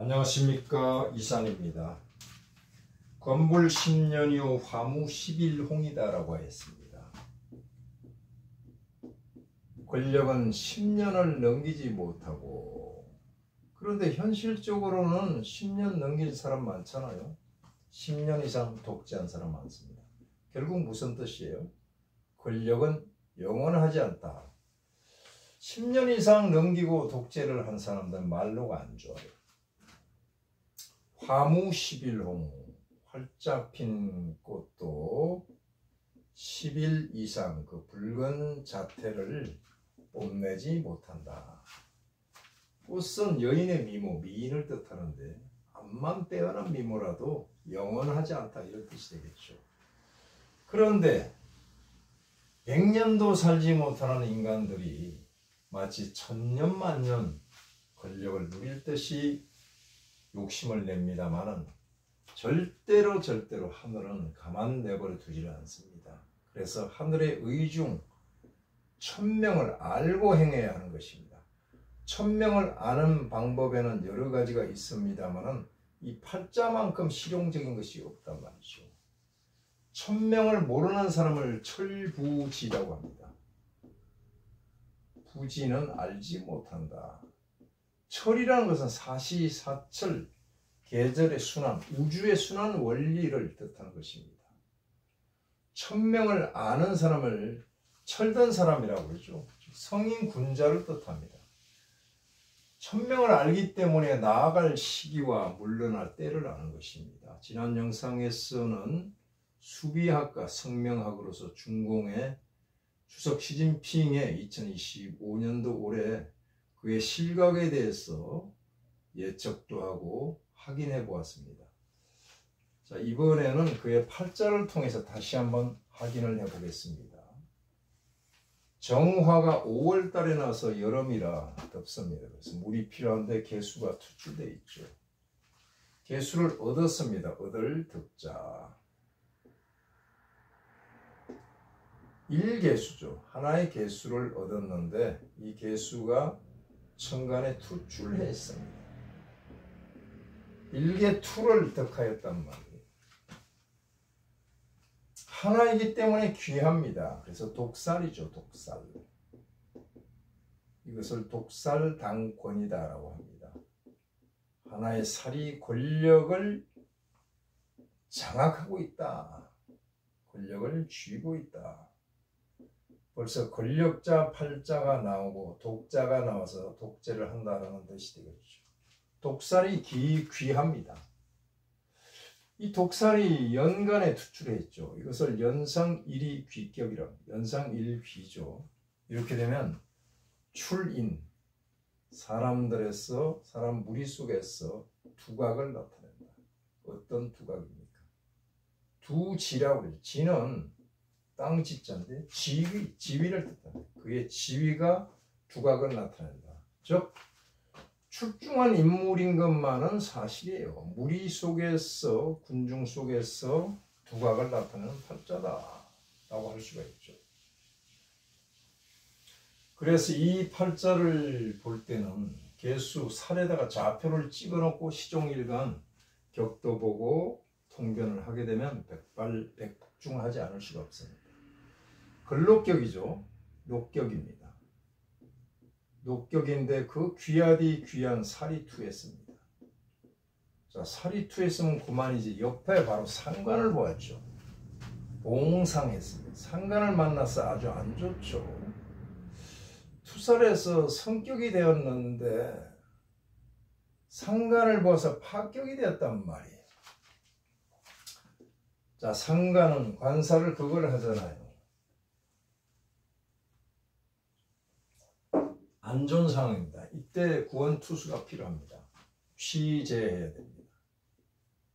안녕하십니까, 이산입니다. 건불 10년 이후 화무 11홍이다라고 했습니다. 권력은 10년을 넘기지 못하고, 그런데 현실적으로는 10년 넘길 사람 많잖아요. 10년 이상 독재한 사람 많습니다. 결국 무슨 뜻이에요? 권력은 영원하지 않다. 10년 이상 넘기고 독재를 한 사람들은 말로가 안 좋아요. 화무 11홍, 활짝 핀 꽃도 10일 이상 그 붉은 자태를 뽐내지 못한다. 꽃은 여인의 미모, 미인을 뜻하는데 암만 빼어난 미모라도 영원하지 않다, 이런 뜻이 되겠죠. 그런데 100년도 살지 못하는 인간들이 마치 천년 만년 권력을 누릴 듯이 욕심을 냅니다마는 절대로 하늘은 가만 내버려 두지를 않습니다. 그래서 하늘의 의중, 천명을 알고 행해야 하는 것입니다. 천명을 아는 방법에는 여러 가지가 있습니다마는 이 팔자만큼 실용적인 것이 없단 말이죠. 천명을 모르는 사람을 철부지라고 합니다. 부지는 알지 못한다. 철이라는 것은 사시사철, 계절의 순환, 우주의 순환 원리를 뜻하는 것입니다. 천명을 아는 사람을 철든 사람이라고 그러죠. 성인 군자를 뜻합니다. 천명을 알기 때문에 나아갈 시기와 물러날 때를 아는 것입니다. 지난 영상에서는 수비학과 성명학으로서 중공의 주석 시진핑의 2025년도 올해 그의 실각에 대해서 예측도 하고 확인해 보았습니다. 자, 이번에는 그의 팔자를 통해서 다시 한번 확인을 해 보겠습니다. 정화가 5월 달에 나서 여름이라 덥습니다. 그래서 물이 필요한데 개수가 투출되어 있죠. 개수를 얻었습니다. 얻을 득자. 1개수죠. 하나의 개수를 얻었는데 이 개수가 천간에 투출했습니다. 일개투를 득하였단 말이에요. 하나이기 때문에 귀합니다. 그래서 독살이죠. 독살. 이것을 독살당권이다라고 합니다. 하나의 살이 권력을 장악하고 있다. 권력을 쥐고 있다. 벌써 권력자 팔자가 나오고 독자가 나와서 독재를 한다는 뜻이 되겠죠. 독살이 귀합니다. 이 독살이 연간에 투출했죠. 이것을 연상일이 귀격이라고 합니다. 연상일귀죠. 이렇게 되면 출인, 사람들에서, 사람 무리 속에서 두각을 나타낸다. 어떤 두각입니까? 두지라고 해요. 지는 땅 지자인데 지위를 뜻합니다. 그의 지위가 두각을 나타낸다. 즉 출중한 인물인 것만은 사실이에요. 무리 속에서, 군중 속에서 두각을 나타내는 팔자다라고 할 수가 있죠. 그래서 이 팔자를 볼 때는 개수, 살에다가 좌표를 찍어놓고 시종일관 격도 보고 통변을 하게 되면 백발백중하지 않을 수가 없습니다. 걸록격이죠. 녹격입니다. 녹격인데 그 귀하디 귀한 살이 투했습니다. 자, 살이 투했으면 그만이지. 옆에 바로 상관을 보았죠. 봉상했습니다. 상관을 만나서 아주 안 좋죠. 투살에서 성격이 되었는데 상관을 보아서 파격이 되었단 말이에요. 자, 상관은 관사를 그걸 하잖아요. 안 좋은 상황입니다. 이때 구원투수가 필요합니다. 취재해야 됩니다.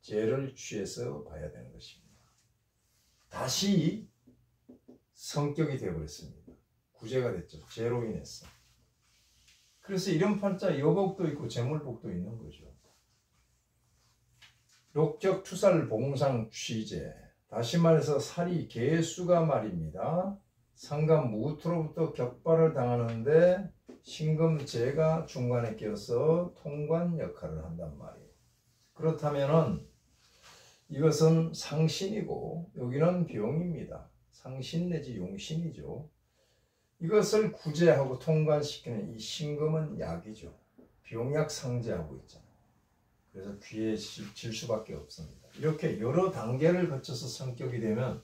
죄를 취해서 봐야 되는 것입니다. 다시 성격이 되어버렸습니다. 구제가 됐죠. 죄로 인해서. 그래서 이런 팔자 여복도 있고 재물복도 있는 거죠. 녹적 투살 봉상 취재. 다시 말해서 살이 개수가 말입니다. 상간 무토로부터 격발을 당하는데 신금제가 중간에 껴서 통관 역할을 한단 말이에요. 그렇다면은 이것은 상신이고 여기는 병입니다. 상신 내지 용신이죠. 이것을 구제하고 통관시키는 이 신금은 약이죠. 병약 상제하고 있잖아요. 그래서 귀에 질 수밖에 없습니다. 이렇게 여러 단계를 거쳐서 성격이 되면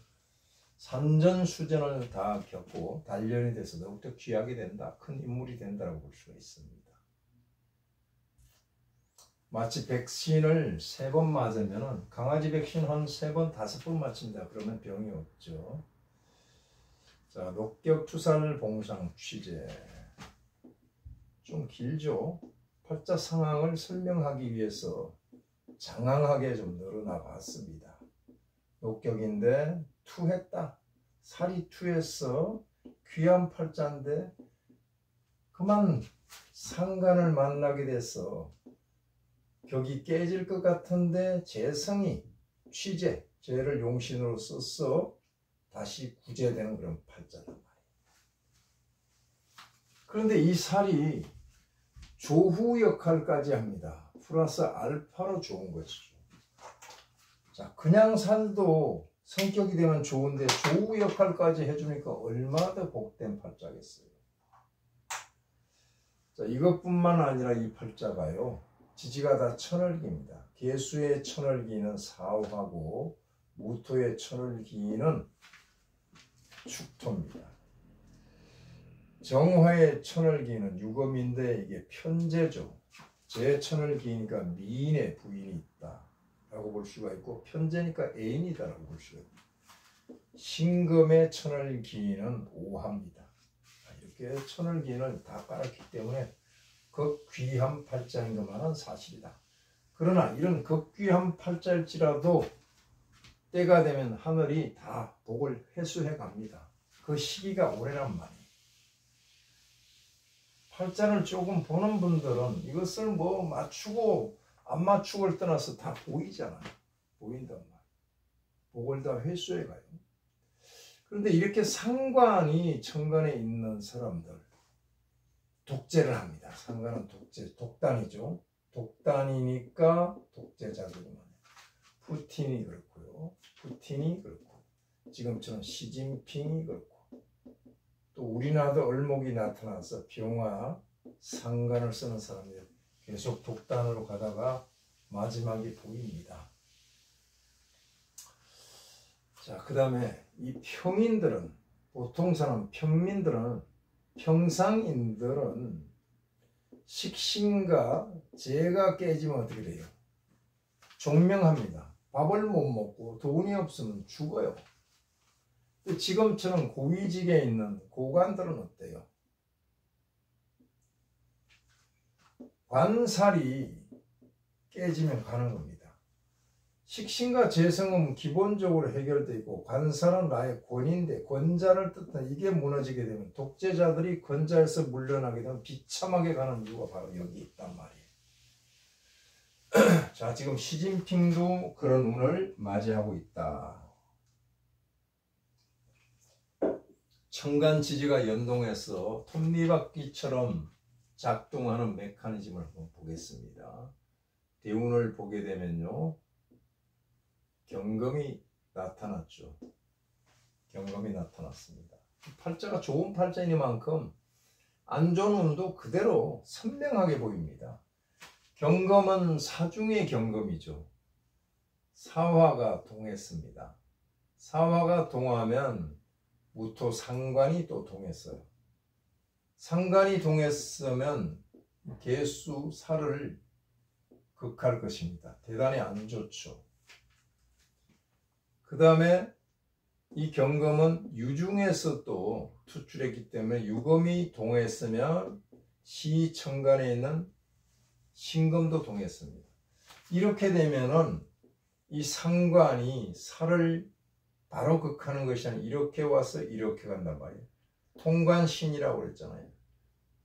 산전수전을 다 겪고 단련이 돼서 더욱더 귀하게 된다. 큰 인물이 된다고 볼 수가 있습니다. 마치 백신을 3번 맞으면 강아지 백신 한 3번, 5번 맞힌다. 그러면 병이 없죠. 자, 녹격투살 봉상 취재. 좀 길죠. 팔자 상황을 설명하기 위해서 장황하게 좀 늘어나 봤습니다. 녹격인데 투했다. 살이 투해서 귀한 팔자인데 그만 상간을 만나게 돼서 격이 깨질 것 같은데 재성이 취재, 죄를 용신으로 써서 다시 구제되는 그런 팔자란 말이에요. 그런데 이 살이 조후 역할까지 합니다. 플러스 알파로 좋은 것이죠. 자, 그냥 살도 성격이 되면 좋은데 조후 역할까지 해주니까 얼마나 더 복된 팔자겠어요. 자, 이것뿐만 아니라 이 팔자가요. 지지가 다 천을기입니다. 개수의 천을기는 사화고 무토의 천을기는 축토입니다. 정화의 천을기는 유금인데 이게 편제죠. 제 천을기니까 미인의 부인이 있다 라고 볼 수가 있고 편제니까 애인이다 라고 볼 수가 있고 신금의 천을기는 오합니다. 이렇게 천을기를 다 깔았기 때문에 극귀한 팔자인 것만은 사실이다. 그러나 이런 극귀한 팔자일지라도 때가 되면 하늘이 다 복을 회수해 갑니다. 그 시기가 오래란 말이에요. 팔자를 조금 보는 분들은 이것을 뭐 맞추고 안 맞추고를 떠나서 다 보이잖아요. 보인단 말이에요. 복을 다 회수해 가요. 그런데 이렇게 상관이 천간에 있는 사람들 독재를 합니다. 상관은 독재, 독단이죠. 독단이니까 독재자들이만 푸틴이 그렇고요. 푸틴이 그렇고 지금처럼 시진핑이 그렇고 또 우리나라도 얼목이 나타나서 병화 상관을 쓰는 사람들이 계속 독단으로 가다가 마지막이 보입니다. 자, 그 다음에 이 평인들은 보통 사람 평민들은 평상인들은 식신과 재가 깨지면 어떻게 돼요? 종명합니다. 밥을 못 먹고 돈이 없으면 죽어요. 지금처럼 고위직에 있는 고관들은 어때요? 관살이 깨지면 가는 겁니다. 식신과 재성은 기본적으로 해결되어 있고 관살은 나의 권인데 권자를 뜻하는 이게 무너지게 되면 독재자들이 권자에서 물러나게 되면 비참하게 가는 이유가 바로 여기 있단 말이에요. 자, 지금 시진핑도 그런 운을 맞이하고 있다. 천간 지지가 연동해서 톱니바퀴처럼 작동하는 메커니즘을 한번 보겠습니다. 대운을 보게 되면요. 경금이 나타났죠. 경금이 나타났습니다. 팔자가 좋은 팔자이니만큼 안 좋은 운도 그대로 선명하게 보입니다. 경금은 사중의 경금이죠. 사화가 동했습니다. 사화가 동하면 무토 상관이 또 동했어요. 상관이 동했으면 개수 살을 극할 것입니다. 대단히 안 좋죠. 그 다음에 이 경금은 유중에서 또 투출했기 때문에 유금이 동했으면 시천간에 있는 신금도 동했습니다. 이렇게 되면은 이 상관이 살을 바로 극하는 것이 아니라 이렇게 와서 이렇게 간단 말이에요. 통관신이라고 그랬잖아요.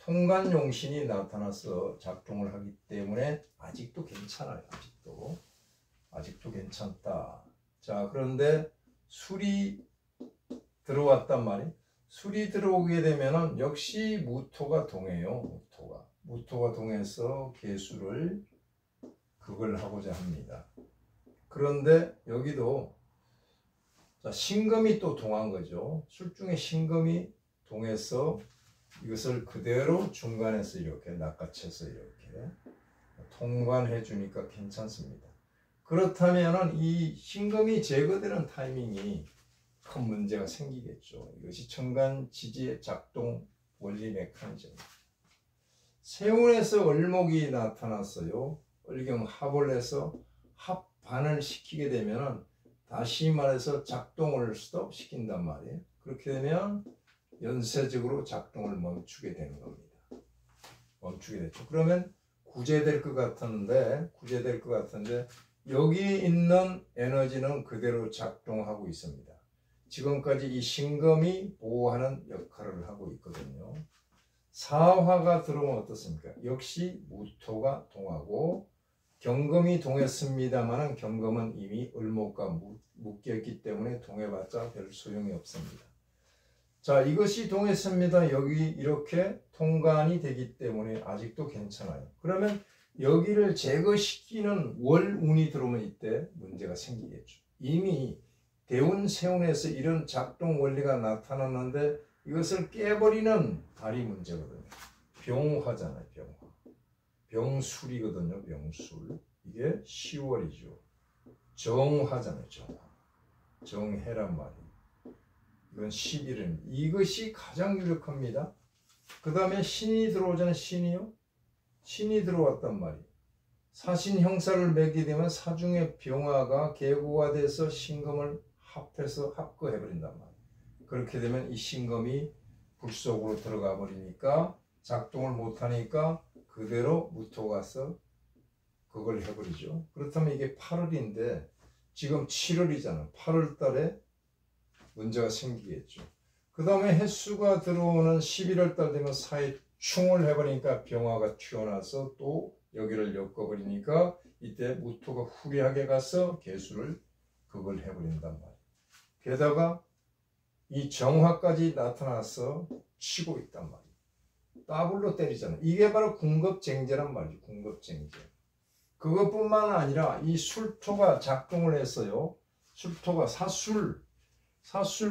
통관용신이 나타나서 작동을 하기 때문에 아직도 괜찮아요. 아직도 괜찮다. 자, 그런데 술이 들어왔단 말이에요. 술이 들어오게 되면은 역시 무토가 동해요. 무토가 동해서 개수를 그걸 하고자 합니다. 그런데 여기도 자, 신금이 또 동한 거죠. 술 중에 신금이 동해서 이것을 그대로 중간에서 이렇게 낚아채서 이렇게 통관해 주니까 괜찮습니다. 그렇다면 이 신금이 제거되는 타이밍이 큰 문제가 생기겠죠. 이것이 천간지지의 작동 원리 메커니즘입니다. 세운에서 을목이 나타났어요. 을경합을 해서 합반을 시키게 되면 다시 말해서 작동을 스톱시킨단 말이에요. 그렇게 되면 연쇄적으로 작동을 멈추게 되는 겁니다. 멈추게 됐죠. 그러면 구제될 것 같은데 여기 있는 에너지는 그대로 작동하고 있습니다. 지금까지 이 신금이 보호하는 역할을 하고 있거든요. 사화가 들어오면 어떻습니까? 역시 무토가 동하고 경금이 동했습니다만 경금은 이미 을목과 묶여있기 때문에 동해봤자 별 소용이 없습니다. 자, 이것이 동했습니다. 여기 이렇게 통관이 되기 때문에 아직도 괜찮아요. 그러면 여기를 제거시키는 월운이 들어오면 이때 문제가 생기겠죠. 이미 대운세운에서 이런 작동 원리가 나타났는데 이것을 깨버리는 달이 문제거든요. 병화잖아요. 병술이거든요. 병술. 이게 10월이죠. 정화잖아요. 정해란 말이에요. 이건 11은 이것이 가장 유력합니다. 그 다음에 신이 들어오잖아요. 신이 들어왔단 말이에요. 사신 형사를 맺게 되면 사중의 병화가 계고가 돼서 신금을 합해서 합거해버린단 말이에요. 그렇게 되면 이 신금이 불 속으로 들어가 버리니까 작동을 못하니까 그대로 무토가 가서 그걸 해버리죠. 그렇다면 이게 8월인데 지금 7월이잖아. 8월 달에 문제가 생기겠죠. 그 다음에 햇수가 들어오는 11월 달 되면 사해충을 해버리니까 병화가 튀어나와서 또 여기를 엮어버리니까 이때 무토가 후리하게 가서 개수를 그걸 해버린단 말이에요. 게다가 이 정화까지 나타나서 치고 있단 말이에요. 더블로 때리잖아요. 이게 바로 궁급쟁제란 말이죠. 궁급쟁제. 그것뿐만 아니라 이 술토가 작동을 했어요. 술토가 사술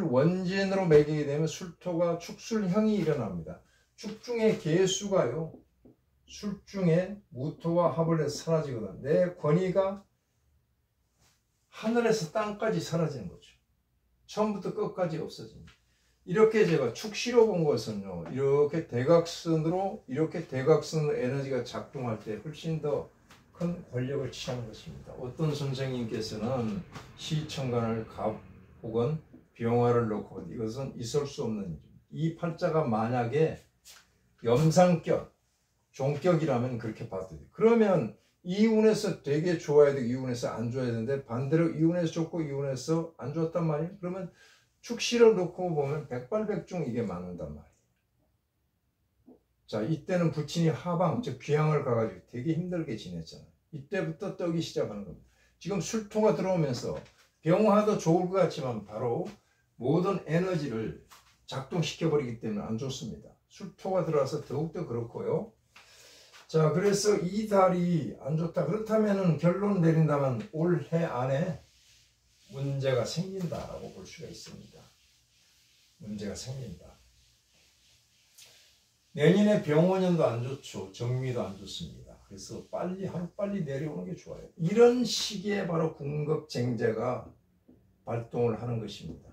원진으로 매기게 되면 술토가 축술형이 일어납니다. 축중의 개수가요. 술중에 무토와 합을 해서 사라지거든. 내 권위가 하늘에서 땅까지 사라지는 거죠. 처음부터 끝까지 없어집니다. 이렇게 제가 축시로 본 것은요. 이렇게 대각선으로 에너지가 작동할 때 훨씬 더 큰 권력을 취하는 것입니다. 어떤 선생님께서는 시천간을 갑 혹은 병화를 놓고 이것은 있을 수 없는 일입니다. 이 팔자가 만약에 염상격, 종격이라면 그렇게 봐도 돼요. 그러면 이 운에서 되게 좋아야 되고 이 운에서 안 좋아야 되는데 반대로 이 운에서 좋고 이 운에서 안 좋았단 말이에요. 그러면 축시를 놓고 보면 백발백중 이게 맞는단 말이에요. 자, 이때는 부친이 하방, 즉 귀향을 가가지고 되게 힘들게 지냈잖아요. 이때부터 떡이 시작하는 겁니다. 지금 술토가 들어오면서 병화도 좋을 것 같지만 바로 모든 에너지를 작동시켜버리기 때문에 안 좋습니다. 술토가 들어와서 더욱더 그렇고요. 자, 그래서 이 달이 안 좋다. 그렇다면 결론 내린다면 올해 안에 문제가 생긴다라고 볼 수가 있습니다. 문제가 생긴다. 내년에 병원년도 안 좋죠. 정미도 안 좋습니다. 그래서 하루빨리 내려오는 게 좋아요. 이런 시기에 바로 궁급쟁제가 발동을 하는 것입니다.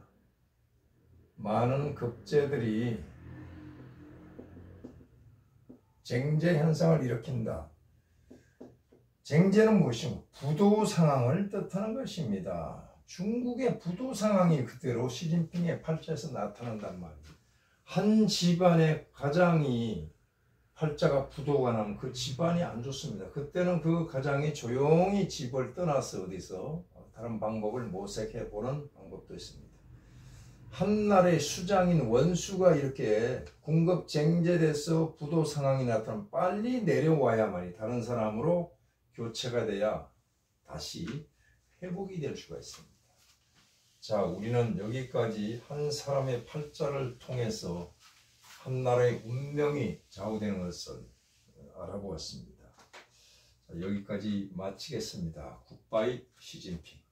많은 급제들이 쟁제 현상을 일으킨다. 쟁제는 무엇이고? 부도 상황을 뜻하는 것입니다. 중국의 부도 상황이 그대로 시진핑의 팔자에서 나타난단 말이에요. 한 집안의 가장이 팔자가 부도가 나면 그 집안이 안 좋습니다. 그때는 그 가장이 조용히 집을 떠나서 어디서 다른 방법을 모색해 보는 방법도 있습니다. 한나라의 수장인 원수가 이렇게 궁급쟁제돼서 부도 상황이 나타나면 빨리 내려와야만이 다른 사람으로 교체가 돼야 다시 회복이 될 수가 있습니다. 자, 우리는 여기까지 한 사람의 팔자를 통해서 한 나라의 운명이 좌우되는 것을 알아보았습니다. 자, 여기까지 마치겠습니다. 굿바이 시진핑.